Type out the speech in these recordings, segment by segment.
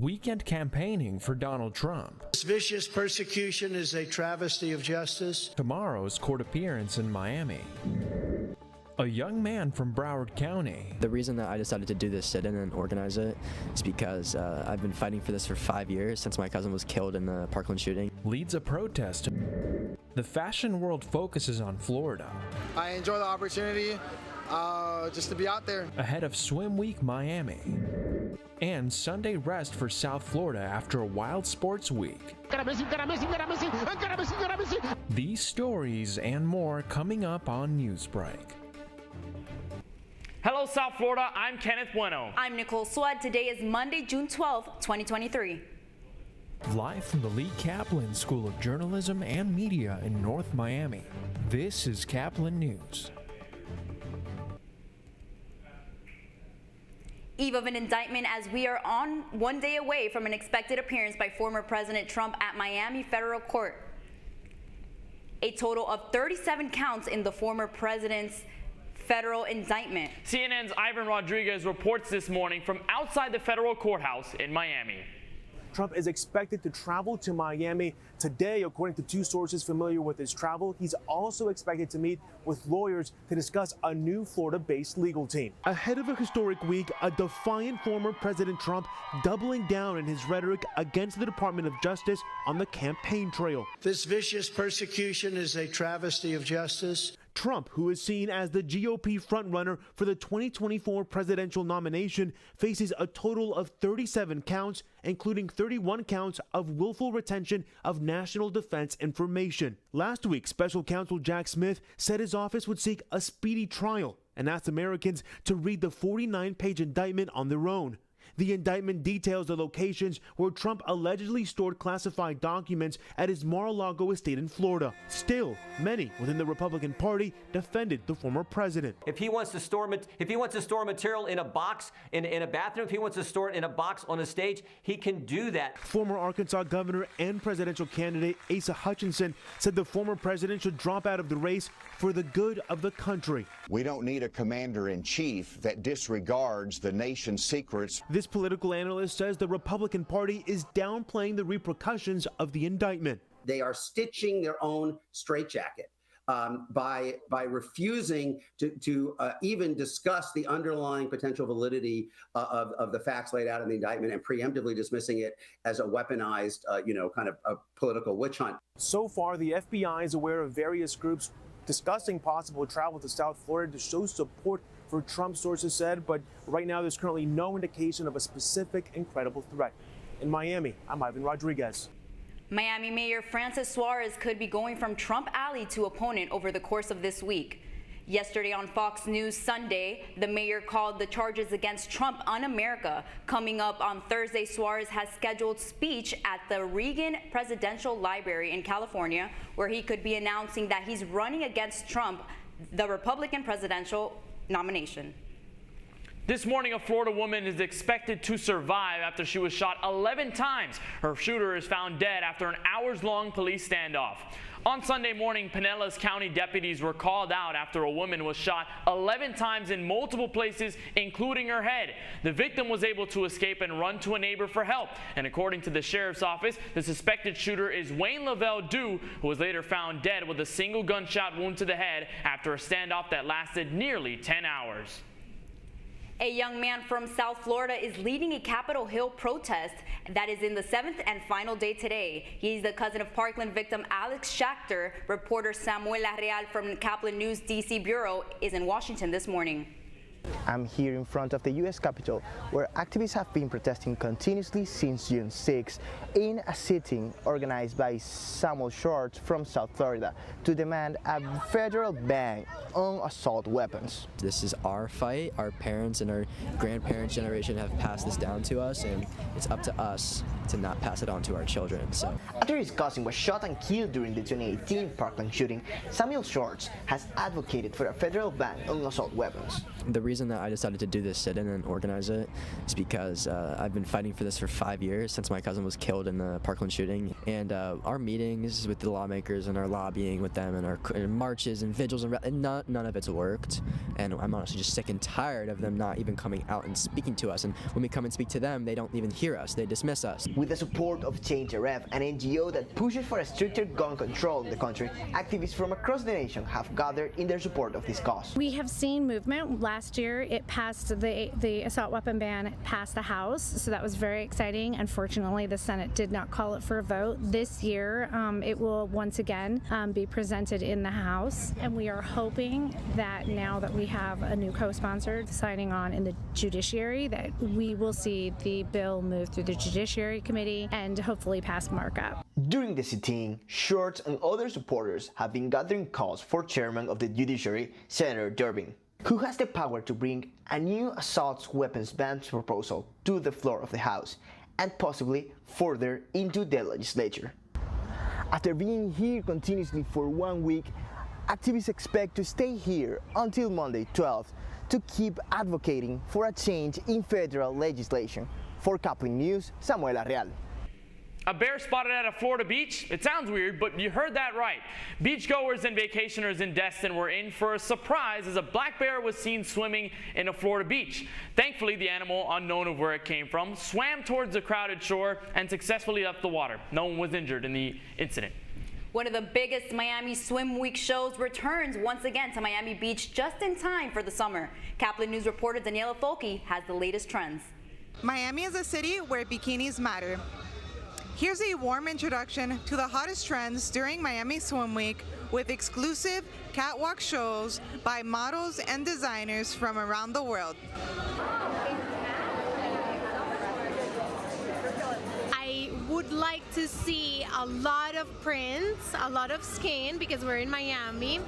Weekend campaigning for Donald Trump. This vicious persecution is a travesty of justice. Tomorrow's court appearance in Miami. A young man from Broward County. The reason that I decided to do this sit-in and organize it is because I've been fighting for this for 5 years since my cousin was killed in the Parkland shooting. Leads a protest. The fashion world focuses on Florida. I enjoy the opportunity just to be out there. Ahead of Swim Week Miami. And Sunday rest for South Florida after a wild sports week. These stories and more coming up on Newsbreak. Hello, South Florida. I'm Kenneth Bueno. I'm Nicole Swad. Today is Monday, June 12th, 2023. Live from the Lee Caplin School of Journalism and Media in North Miami, this is Caplin News. Eve of an indictment as we are on 1 day away from an expected appearance by former President Trump at Miami federal court. A total of 37 counts in the former president's federal indictment. CNN's Ivan Rodriguez reports this morning from outside the federal courthouse in Miami. Trump is expected to travel to Miami today, according to two sources familiar with his travel. He's also expected to meet with lawyers to discuss a new Florida-based legal team. Ahead of a historic week, a defiant former President Trump doubling down in his rhetoric against the Department of Justice on the campaign trail. This vicious persecution is a travesty of justice. Trump, who is seen as the GOP frontrunner for the 2024 presidential nomination, faces a total of 37 counts, including 31 counts of willful retention of national defense information. Last week, special counsel Jack Smith said his office would seek a speedy trial and asked Americans to read the 49-page indictment on their own. The indictment details the locations where Trump allegedly stored classified documents at his Mar-a-Lago estate in Florida. Still, many within the Republican Party defended the former president. If he wants to store material in a box in a bathroom, if he wants to store it in a box on a stage, he can do that. Former Arkansas governor and presidential candidate Asa Hutchinson said the former president should drop out of the race for the good of the country. We don't need a commander-in-chief that disregards the nation's secrets. This political analyst says the Republican Party is downplaying the repercussions of the indictment. They are stitching their own straitjacket by refusing to even discuss the underlying potential validity of the facts laid out in the indictment and preemptively dismissing it as a weaponized, kind of a political witch hunt. So far, the FBI is aware of various groups discussing possible travel to South Florida to show support for Trump, sources said, but right now there's currently no indication of a specific and credible threat. In Miami, I'm Ivan Rodriguez. Miami Mayor Francis Suarez could be going from Trump ally to opponent over the course of this week. Yesterday on Fox News Sunday, the mayor called the charges against Trump un-America. Coming up on Thursday, Suarez has scheduled speech at the Reagan Presidential Library in California, where he could be announcing that he's running against Trump, the Republican presidential nomination. This morning, a Florida woman is expected to survive after she was shot 11 times. Her shooter is found dead after an hours-long police standoff. On Sunday morning, Pinellas County deputies were called out after a woman was shot 11 times in multiple places, including her head. The victim was able to escape and run to a neighbor for help. And according to the sheriff's office, the suspected shooter is Wayne Lavelle Dew, who was later found dead with a single gunshot wound to the head after a standoff that lasted nearly 10 hours. A young man from South Florida is leading a Capitol Hill protest that is in the 7th and final day today. He's the cousin of Parkland victim Alex Schachter. Reporter Samuel Larreal from Caplin News DC Bureau is in Washington this morning. I'm here in front of the U.S. Capitol, where activists have been protesting continuously since June 6 in a sitting organized by Samuel Shorts from South Florida to demand a federal ban on assault weapons. This is our fight. Our parents and our grandparents' generation have passed this down to us, and it's up to us to not pass it on to our children. So, after his cousin was shot and killed during the 2018 Parkland shooting, Samuel Shorts has advocated for a federal ban on assault weapons. the reason reason that I decided to do this sit-in and organize it is because I've been fighting for this for 5 years since my cousin was killed in the Parkland shooting. And our meetings with the lawmakers and our lobbying with them and our marches and vigils and none of it's worked. And I'm honestly just sick and tired of them not even coming out and speaking to us. And when we come and speak to them, they don't even hear us. They dismiss us. With the support of Change RF, an NGO that pushes for a stricter gun control in the country, activists from across the nation have gathered in their support of this cause. We have seen movement. Last year, it passed the assault weapon ban passed the House, so that was very exciting. Unfortunately, the Senate did not call it for a vote. This year, it will once again be presented in the House, and we are hoping that now that we have a new co-sponsor signing on in the judiciary, that we will see the bill move through the Judiciary Committee and hopefully pass markup. During the sit-in, Shorts and other supporters have been gathering calls for Chairman of the Judiciary, Senator Durbin, who has the power to bring a new assault weapons ban proposal to the floor of the House and possibly further into the legislature. After being here continuously for 1 week, activists expect to stay here until Monday 12th to keep advocating for a change in federal legislation. For Caplin News, Samuel Arreal. A bear spotted at a Florida beach? It sounds weird, but you heard that right. Beachgoers and vacationers in Destin were in for a surprise as a black bear was seen swimming in a Florida beach. Thankfully, the animal, unknown of where it came from, swam towards the crowded shore and successfully left the water. No one was injured in the incident. One of the biggest Miami Swim Week shows returns once again to Miami Beach just in time for the summer. Caplin News reporter Daniela Folke has the latest trends. Miami is a city where bikinis matter. Here's a warm introduction to the hottest trends during Miami Swim Week with exclusive catwalk shows by models and designers from around the world. I would like to see a lot of prints, a lot of skin because we're in Miami,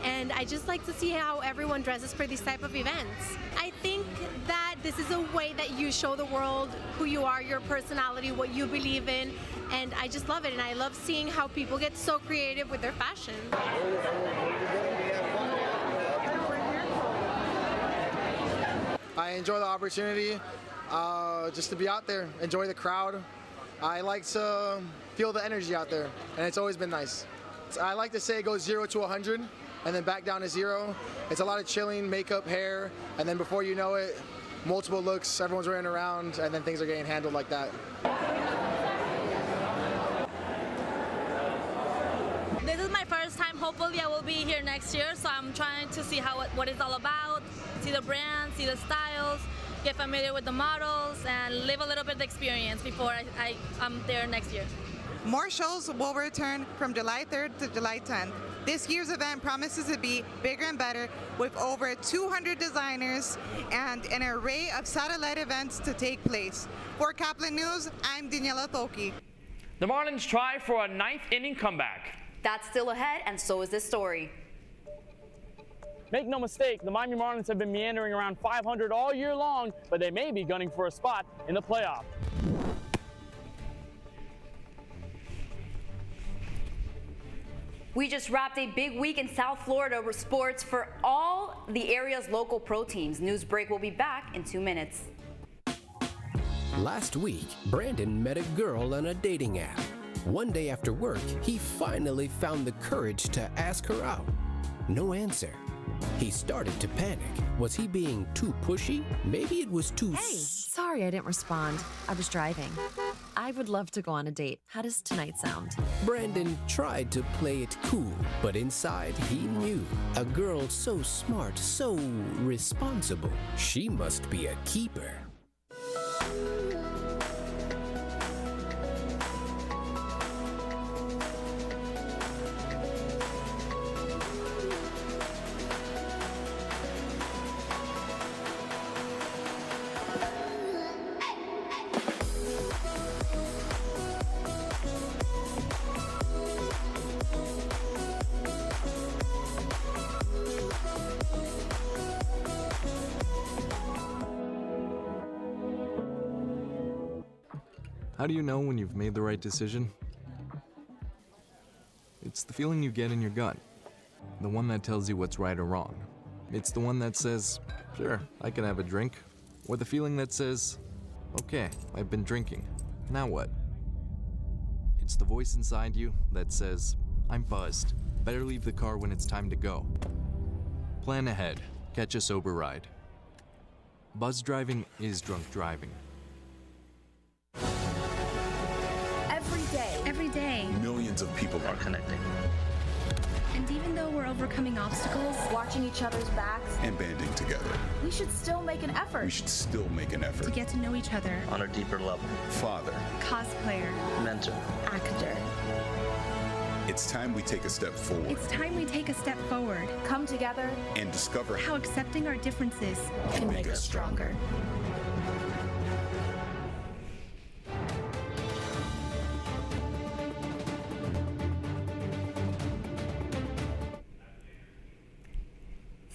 and I just like to see how everyone dresses for these type of events. I think that this is a way that you show the world who you are, your personality, what you believe in, and I just love it, and I love seeing how people get so creative with their fashion. I enjoy the opportunity just to be out there, enjoy the crowd. I like to feel the energy out there, and it's always been nice. I like to say it goes 0 to 100 and then back down to 0. It's a lot of chilling, makeup, hair, and then before you know it, multiple looks, everyone's running around, and then things are getting handled like that. This is my first time. Hopefully I will be here next year, so I'm trying to see what it's all about, see the brand, see the styles, get familiar with the models, and live a little bit of the experience before I'm there next year. More shows will return from July 3rd to July 10th. This year's event promises to be bigger and better with over 200 designers and an array of satellite events to take place. For Caplin News, I'm Daniela Folke. The Marlins try for a 9th inning comeback. That's still ahead, and so is this story. Make no mistake, the Miami Marlins have been meandering around 500 all year long, but they may be gunning for a spot in the playoff. We just wrapped a big week in South Florida with sports for all the area's local pro teams. Newsbreak will be back in 2 minutes. Last week, Brandon met a girl on a dating app. One day after work, he finally found the courage to ask her out. No answer. He started to panic. Was he being too pushy? Maybe it was too... Hey, sorry I didn't respond. I was driving. I would love to go on a date. How does tonight sound? Brandon tried to play it cool, but inside he knew. A girl so smart, so responsible. She must be a keeper. How do you know when you've made the right decision? It's the feeling you get in your gut, the one that tells you what's right or wrong. It's the one that says, sure, I can have a drink. Or the feeling that says, okay, I've been drinking. Now what? It's the voice inside you that says, I'm buzzed. Better leave the car when it's time to go. Plan ahead. Catch a sober ride. Buzz driving is drunk driving. Every day, millions of people are connecting. and even though we're overcoming obstacles, watching each other's backs, And banding together. we should still make an effort. We should still make an effort. to get to know each other, On a deeper level. Father. cosplayer, Mentor. actor. It's time we take a step forward. It's time we take a step forward. Come together and discover How accepting our differences can make us stronger.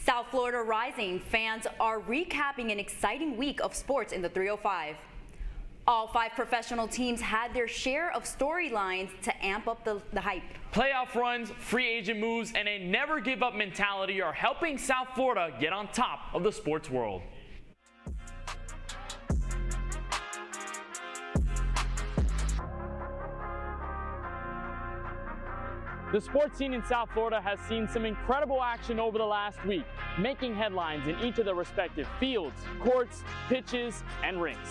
South Florida Rising fans are recapping an exciting week of sports in the 305. All 5 professional teams had their share of storylines to amp up the hype. Playoff runs, free agent moves, and a never give up mentality are helping South Florida get on top of the sports world. The sports scene in South Florida has seen some incredible action over the last week, making headlines in each of their respective fields, courts, pitches, and rinks.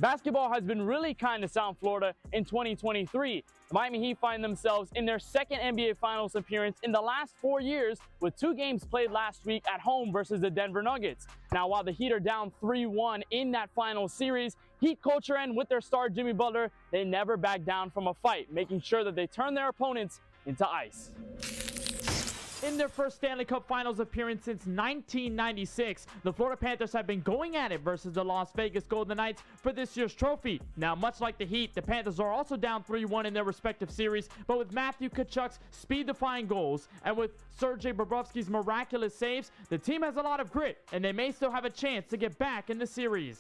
Basketball has been really kind to South Florida in 2023. Miami Heat find themselves in their second NBA Finals appearance in the last 4 years, with 2 games played last week at home versus the Denver Nuggets. Now, while the Heat are down 3-1 in that final series, Heat culture and with their star Jimmy Butler, they never back down from a fight, making sure that they turn their opponents into ice. In their first Stanley Cup Finals appearance since 1996, the Florida Panthers have been going at it versus the Las Vegas Golden Knights for this year's trophy. Now, much like the Heat, the Panthers are also down 3-1 in their respective series, but with Matthew Tkachuk's speed-defying goals and with Sergei Bobrovsky's miraculous saves, the team has a lot of grit, and they may still have a chance to get back in the series.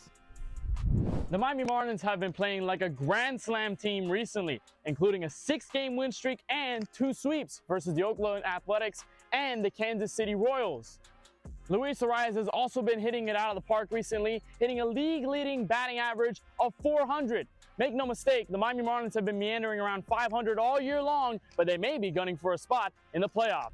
The Miami Marlins have been playing like a Grand Slam team recently, including a 6-game win streak and 2 sweeps versus the Oakland Athletics and the Kansas City Royals. Luis Arias has also been hitting it out of the park recently, hitting a league-leading batting average of 400. Make no mistake, the Miami Marlins have been meandering around 500 all year long, but they may be gunning for a spot in the playoff.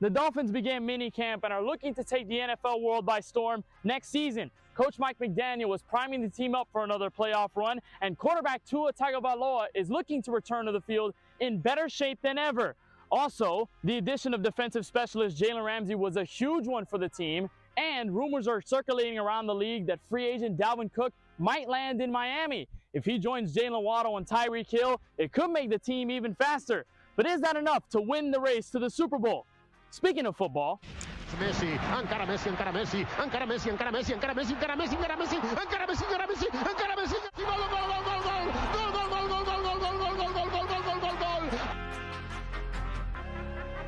The Dolphins began minicamp and are looking to take the NFL world by storm next season. Coach Mike McDaniel was priming the team up for another playoff run, and quarterback Tua Tagovailoa is looking to return to the field in better shape than ever. Also, the addition of defensive specialist Jalen Ramsey was a huge one for the team, and rumors are circulating around the league that free agent Dalvin Cook might land in Miami. If he joins Jalen Waddle and Tyreek Hill, it could make the team even faster. But is that enough to win the race to the Super Bowl? Speaking of football, Messi, encara Messi, encara Messi, encara Messi, encara Messi, encara Messi, encara Messi, encara Messi, encara Messi, encara Messi, encara Messi, gol, gol, gol, gol, gol, gol, gol, gol, gol, gol, gol, gol, gol, gol, gol, gol, gol, gol.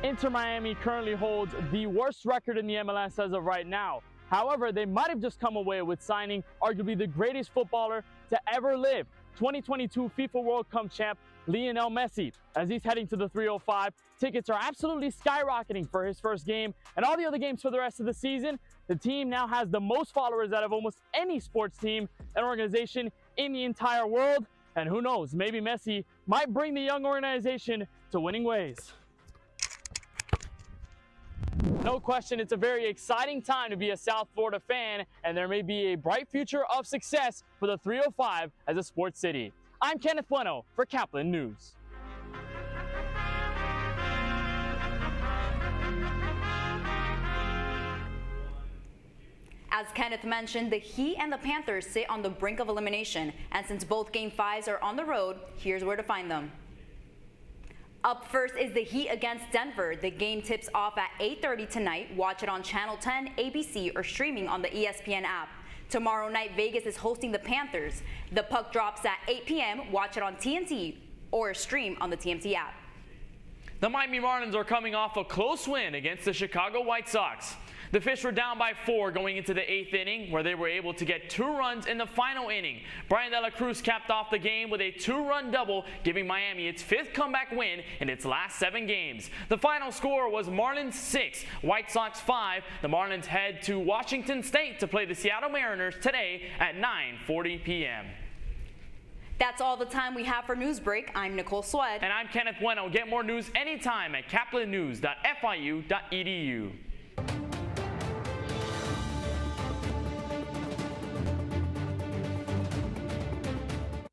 Inter Miami currently holds the worst record in the MLS as of right now. However, they might have just come away with signing arguably the greatest footballer to ever live, 2022 FIFA World Cup champ Lionel Messi. As he's heading to the 305, tickets are absolutely skyrocketing for his first game and all the other games for the rest of the season. The team now has the most followers out of almost any sports team and organization in the entire world. And who knows, maybe Messi might bring the young organization to winning ways. No question, it's a very exciting time to be a South Florida fan, and there may be a bright future of success for the 305 as a sports city. I'm Kenneth Bueno for Caplin News. As Kenneth mentioned, the Heat and the Panthers sit on the brink of elimination, and since both Game 5s are on the road, here's where to find them. Up first is the Heat against Denver. The game tips off at 8:30 tonight. Watch it on Channel 10, ABC, or streaming on the ESPN app. Tomorrow night, Vegas is hosting the Panthers. The puck drops at 8 p.m. Watch it on TNT or stream on the TNT app. The Miami Marlins are coming off a close win against the Chicago White Sox. The Fish were down by 4 going into the 8th inning, where they were able to get 2 runs in the final inning. Brian De La Cruz capped off the game with a 2-run double, giving Miami its 5th comeback win in its last 7 games. The final score was Marlins 6, White Sox 5. The Marlins head to Washington State to play the Seattle Mariners today at 9:40 p.m. That's all the time we have for Newsbreak. I'm Nicole Swed. And I'm Kenneth Bueno. Get more news anytime at caplinnews.fiu.edu.